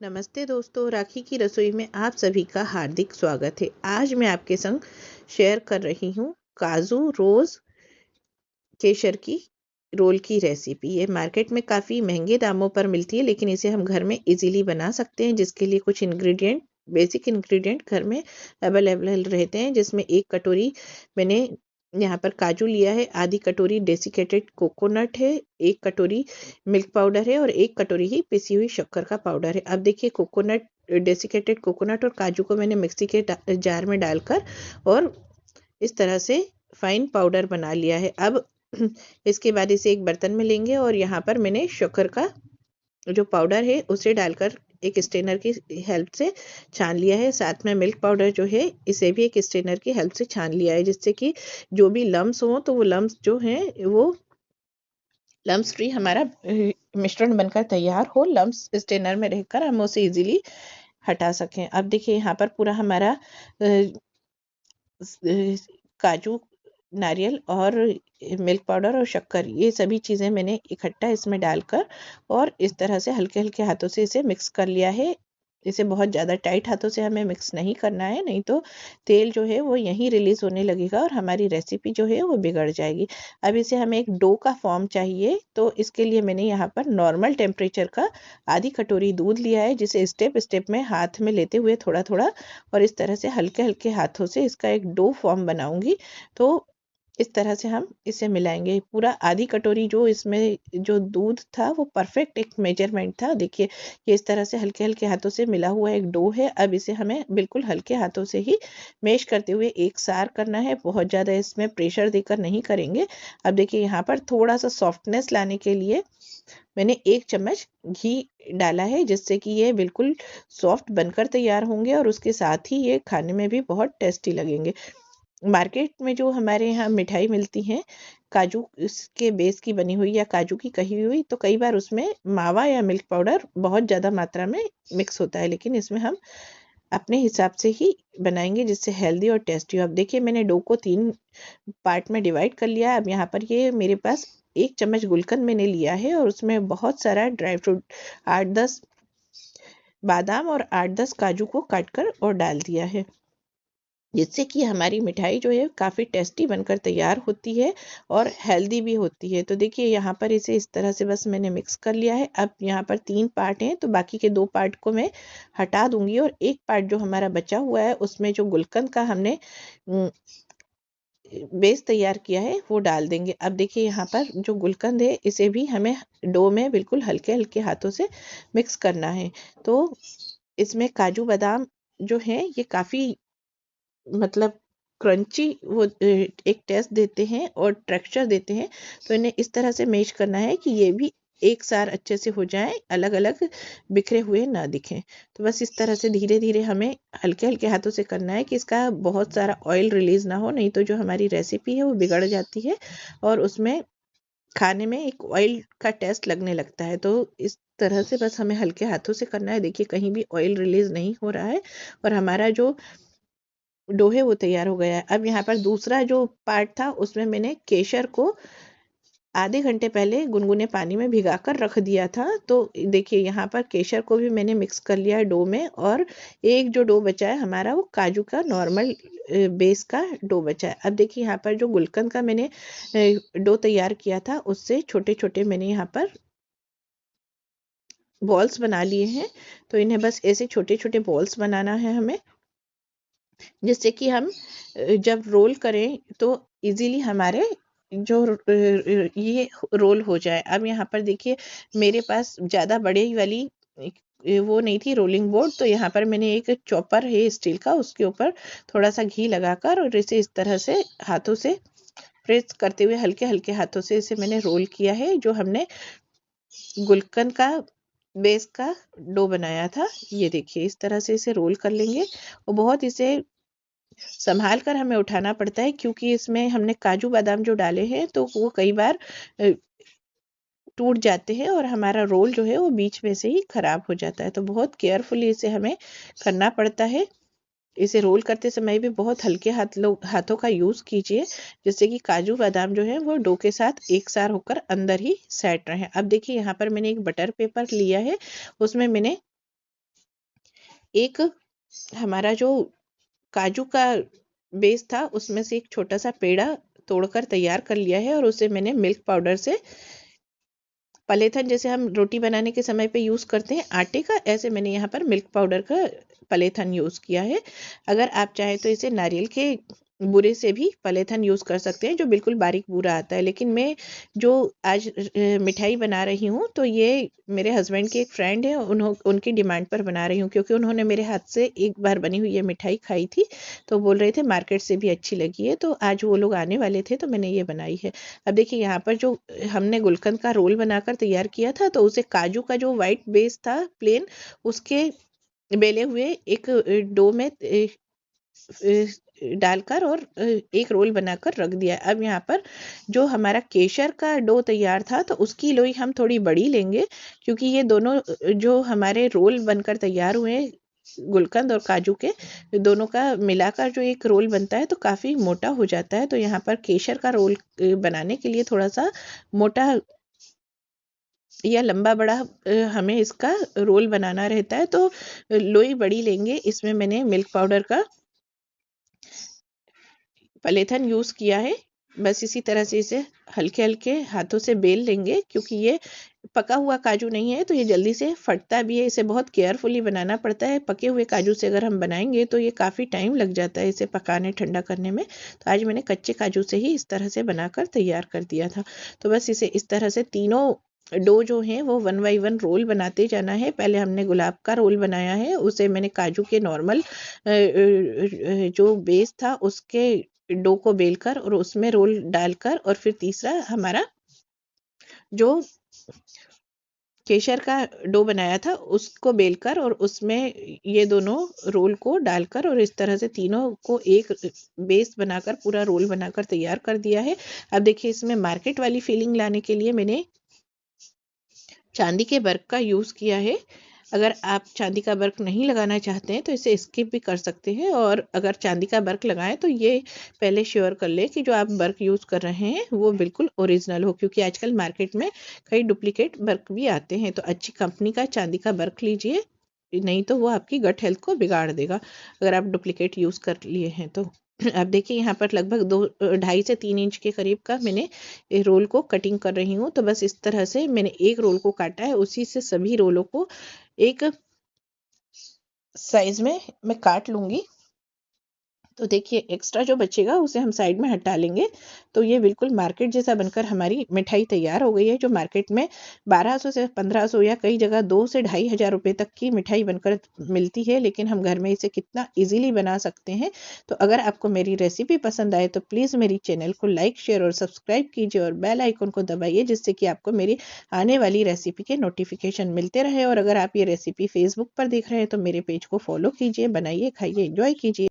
नमस्ते दोस्तों, राखी की रसोई में आप सभी का हार्दिक स्वागत है। आज मैं आपके संग शेयर कर रही हूँ काजू रोज केसर की रोल की रेसिपी। ये मार्केट में काफ़ी महंगे दामों पर मिलती है, लेकिन इसे हम घर में इजीली बना सकते हैं, जिसके लिए कुछ बेसिक इंग्रेडिएंट घर में अवेलेबल रहते हैं। जिसमें एक कटोरी मैंने यहाँ पर काजू लिया है, आधी कटोरी डेसिकेटेड कोकोनट है, एक कटोरी मिल्क पाउडर है और एक कटोरी ही पिसी हुई शक्कर का पाउडर है। अब देखिए, डेसिकेटेड कोकोनट और काजू को मैंने मिक्सी के जार में डालकर और इस तरह से फाइन पाउडर बना लिया है। अब इसके बाद इसे एक बर्तन में लेंगे और यहाँ पर मैंने शक्कर का जो पाउडर है उसे डालकर एक स्ट्रेनर की हेल्प से छान लिया है। साथ में मिल्क पाउडर जो है इसे भी एक स्ट्रेनर की हेल्प से छान लिया है, जिससे कि जो भी लम्स हो तो वो लम्स जो हैं वो लम्स फ्री हमारा मिश्रण बनकर तैयार हो। लम्स स्ट्रेनर में रहकर हम उसे इजीली हटा सकें। अब देखिए, यहाँ पर पूरा हमारा काजू, नारियल और मिल्क पाउडर और शक्कर, ये सभी चीज़ें मैंने इकट्ठा इसमें डालकर और इस तरह से हल्के हल्के हाथों से इसे मिक्स कर लिया है। इसे बहुत ज़्यादा टाइट हाथों से हमें मिक्स नहीं करना है, नहीं तो तेल जो है वो यहीं रिलीज होने लगेगा और हमारी रेसिपी जो है वो बिगड़ जाएगी। अब इसे हमें एक डो का फॉर्म चाहिए, तो इसके लिए मैंने यहाँ पर नॉर्मल टेम्परेचर का आधी कटोरी दूध लिया है, जिसे स्टेप स्टेप में हाथ में लेते हुए थोड़ा थोड़ा और इस तरह से हल्के हल्के हाथों से इसका एक डो फॉर्म बनाऊंगी। तो इस तरह से हम इसे मिलाएंगे। पूरा आधी कटोरी जो इसमें जो दूध था वो परफेक्ट एक मेजरमेंट था। देखिए, ये इस तरह से हल्के हल्के हाथों से मिला हुआ एक डो है। अब इसे हमें बिल्कुल हल्के हाथों से ही मैश करते हुए एक सार करना है, बहुत ज़्यादा इसमें प्रेशर देकर नहीं करेंगे। अब देखिए, यहाँ पर थोड़ा सा सॉफ्टनेस लाने के लिए मैंने 1 चम्मच घी डाला है, जिससे कि ये बिल्कुल सॉफ्ट बनकर तैयार होंगे और उसके साथ ही ये खाने में भी बहुत टेस्टी लगेंगे। मार्केट में जो हमारे यहाँ मिठाई मिलती है काजू इसके बेस की बनी हुई या काजू की कही हुई, तो कई बार उसमें मावा या मिल्क पाउडर बहुत ज़्यादा मात्रा में मिक्स होता है, लेकिन इसमें हम अपने हिसाब से ही बनाएंगे, जिससे हेल्दी और टेस्टी हो। अब देखिए, मैंने डो को 3 पार्ट में डिवाइड कर लिया है। अब यहाँ पर ये मेरे पास 1 चम्मच गुलकंद मैंने लिया है और उसमें बहुत सारा ड्राई फ्रूट, 8-10 बादाम और 8-10 काजू को काट कर और डाल दिया है, जिससे कि हमारी मिठाई जो है काफ़ी टेस्टी बनकर तैयार होती है और हेल्दी भी होती है। तो देखिए, यहाँ पर इसे इस तरह से बस मैंने मिक्स कर लिया है। अब यहाँ पर 3 पार्ट हैं, तो बाकी के 2 पार्ट को मैं हटा दूंगी और एक पार्ट जो हमारा बचा हुआ है उसमें जो गुलकंद का हमने बेस तैयार किया है वो डाल देंगे। अब देखिए, यहाँ पर जो गुलकंद है इसे भी हमें डो में बिल्कुल हल्के हल्के हाथों से मिक्स करना है। तो इसमें काजू बादाम जो है ये काफ़ी मतलब क्रंची वो एक टेस्ट देते हैं और टेक्सचर देते हैं। तो इन्हें इस तरह से मैश करना है कि ये भी एक सार अच्छे से हो जाए, अलग अलग बिखरे हुए ना दिखें। तो बस इस तरह से धीरे धीरे हमें हल्के हल्के हाथों से करना है कि इसका बहुत सारा ऑयल रिलीज ना हो, नहीं तो जो हमारी रेसिपी है वो बिगड़ जाती है और उसमें खाने में एक ऑयल का टेस्ट लगने लगता है। तो इस तरह से बस हमें हल्के हाथों से करना है। देखिए, कहीं भी ऑयल रिलीज नहीं हो रहा है और हमारा जो डो है वो तैयार हो गया है। अब यहाँ पर दूसरा जो पार्ट था उसमें मैंने केसर को आधे घंटे पहले गुनगुने पानी में भिगाकर रख दिया था। तो देखिए, यहाँ पर केसर को भी मैंने मिक्स कर लिया है डो में और एक जो डो बचा है हमारा वो काजू का नॉर्मल बेस का डो बचा है। अब देखिए, यहाँ पर जो गुलकंद का मैंने डो तैयार किया था उससे छोटे छोटे मैंने यहाँ पर बॉल्स बना लिए हैं। तो इन्हें बस ऐसे छोटे छोटे बॉल्स बनाना है हमें, जिससे कि हम जब रोल करें तो इजीली हमारे जो ये रोल हो जाए। अब यहाँ पर देखिए, मेरे पास ज़्यादा बड़े वाली वो नहीं थी रोलिंग बोर्ड, तो यहाँ पर मैंने एक चॉपर है स्टील का, उसके ऊपर थोड़ा सा घी लगाकर और इसे इस तरह से हाथों से प्रेस करते हुए हल्के हल्के हाथों से इसे मैंने रोल किया है। जो हमने गुलकंद का बेस का डो बनाया था, ये देखिए इस तरह से इसे रोल कर लेंगे और बहुत इसे संभाल कर हमें उठाना पड़ता है, क्योंकि इसमें हमने काजू बादाम जो डाले हैं तो वो कई बार टूट जाते हैं और हमारा रोल जो है वो बीच में से ही खराब हो जाता है। तो बहुत केयरफुली इसे हमें करना पड़ता है। इसे रोल करते समय भी बहुत हल्के हाथों का यूज कीजिए, जिससे कि काजू बादाम जो है वो डो के साथ एक सार होकर अंदर ही सेट रहे। अब देखिए, यहाँ पर मैंने एक बटर पेपर लिया है, उसमें मैंने एक हमारा जो काजू का बेस था उसमें से एक छोटा सा पेड़ा तोड़कर तैयार कर लिया है और उसे मैंने मिल्क पाउडर से पलेथन जैसे हम रोटी बनाने के समय पे यूज़ करते हैं आटे का, ऐसे मैंने यहाँ पर मिल्क पाउडर का पलेथन यूज़ किया है। अगर आप चाहें तो इसे नारियल के बूरे से भी पलेथन यूज़ कर सकते हैं जो बिल्कुल बारीक बूरा आता है, लेकिन मैं जो आज मिठाई बना रही हूँ तो ये मेरे हस्बैंड के एक फ्रेंड है, उनकी डिमांड पर बना रही हूँ क्योंकि उन्होंने मेरे हाथ से एक बार बनी हुई ये मिठाई खाई थी तो बोल रहे थे मार्केट से भी अच्छी लगी है, तो आज वो लोग आने वाले थे तो मैंने ये बनाई है। अब देखिए यहाँ पर जो हमने गुलकंद का रोल बनाकर तैयार किया था तो उसे काजू का जो वाइट बेस था प्लेन, उसके बेले हुए एक डो में डालकर और एक रोल बनाकर रख दिया। अब यहाँ पर जो हमारा केसर का डो तैयार था तो उसकी लोई हम थोड़ी बड़ी लेंगे क्योंकि ये दोनों जो हमारे रोल बनकर तैयार हुए हैं गुलकंद और काजू के दोनों का मिलाकर जो एक रोल बनता है तो काफ़ी मोटा हो जाता है, तो यहाँ पर केसर का रोल बनाने के लिए थोड़ा सा मोटा या लंबा बड़ा हमें इसका रोल बनाना रहता है, तो लोई बड़ी लेंगे। इसमें मैंने मिल्क पाउडर का पलेथन यूज़ किया है। बस इसी तरह से इसे हल्के हल्के हाथों से बेल लेंगे क्योंकि ये पका हुआ काजू नहीं है तो ये जल्दी से फटता भी है, इसे बहुत केयरफुली बनाना पड़ता है। पके हुए काजू से अगर हम बनाएंगे तो ये काफ़ी टाइम लग जाता है इसे पकाने ठंडा करने में, तो आज मैंने कच्चे काजू से ही इस तरह से बनाकर तैयार कर दिया था। तो बस इसे इस तरह से तीनों डो जो हैं वो 1 बाई 1 रोल बनाते जाना है। पहले हमने गुलाब का रोल बनाया है, उसे मैंने काजू के नॉर्मल जो बेस था उसके डो को बेलकर और उसमें रोल डालकर, और फिर तीसरा हमारा जो केसर का डो बनाया था उसको बेलकर और उसमें ये दोनों रोल को डालकर और इस तरह से तीनों को एक बेस बनाकर पूरा रोल बनाकर तैयार कर दिया है। अब देखिए इसमें मार्केट वाली फीलिंग लाने के लिए मैंने चांदी के वर्क का यूज़ किया है। अगर आप चांदी का वर्क नहीं लगाना चाहते हैं तो इसे स्किप भी कर सकते हैं, और अगर चांदी का वर्क लगाएं तो ये पहले श्योर कर ले कि जो आप वर्क यूज़ कर रहे हैं वो बिल्कुल ओरिजिनल हो, क्योंकि आजकल मार्केट में कई डुप्लीकेट वर्क भी आते हैं। तो अच्छी कंपनी का चांदी का वर्क लीजिए, नहीं तो वो आपकी गट हेल्थ को बिगाड़ देगा अगर आप डुप्लीकेट यूज़ कर लिए हैं तो। अब देखिए यहाँ पर लगभग 2 से 3 इंच के करीब का मैंने रोल को कटिंग कर रही हूँ। तो बस इस तरह से मैंने एक रोल को काटा है, उसी से सभी रोलों को एक साइज में मैं काट लूंगी। तो देखिए एक्स्ट्रा जो बचेगा उसे हम साइड में हटा लेंगे। तो ये बिल्कुल मार्केट जैसा बनकर हमारी मिठाई तैयार हो गई है, जो मार्केट में 1200 से 1500 या कई जगह 2 से 2500 रुपए तक की मिठाई बनकर मिलती है, लेकिन हम घर में इसे कितना इजीली बना सकते हैं। तो अगर आपको मेरी रेसिपी पसंद आए तो प्लीज़ मेरी चैनल को लाइक शेयर और सब्सक्राइब कीजिए और बेल आइकन को दबाइए, जिससे कि आपको मेरी आने वाली रेसिपी के नोटिफिकेशन मिलते रहे। और अगर आप ये रेसिपी फेसबुक पर देख रहे हैं तो मेरे पेज को फॉलो कीजिए, बनाइए, खाइए, एंजॉय कीजिए।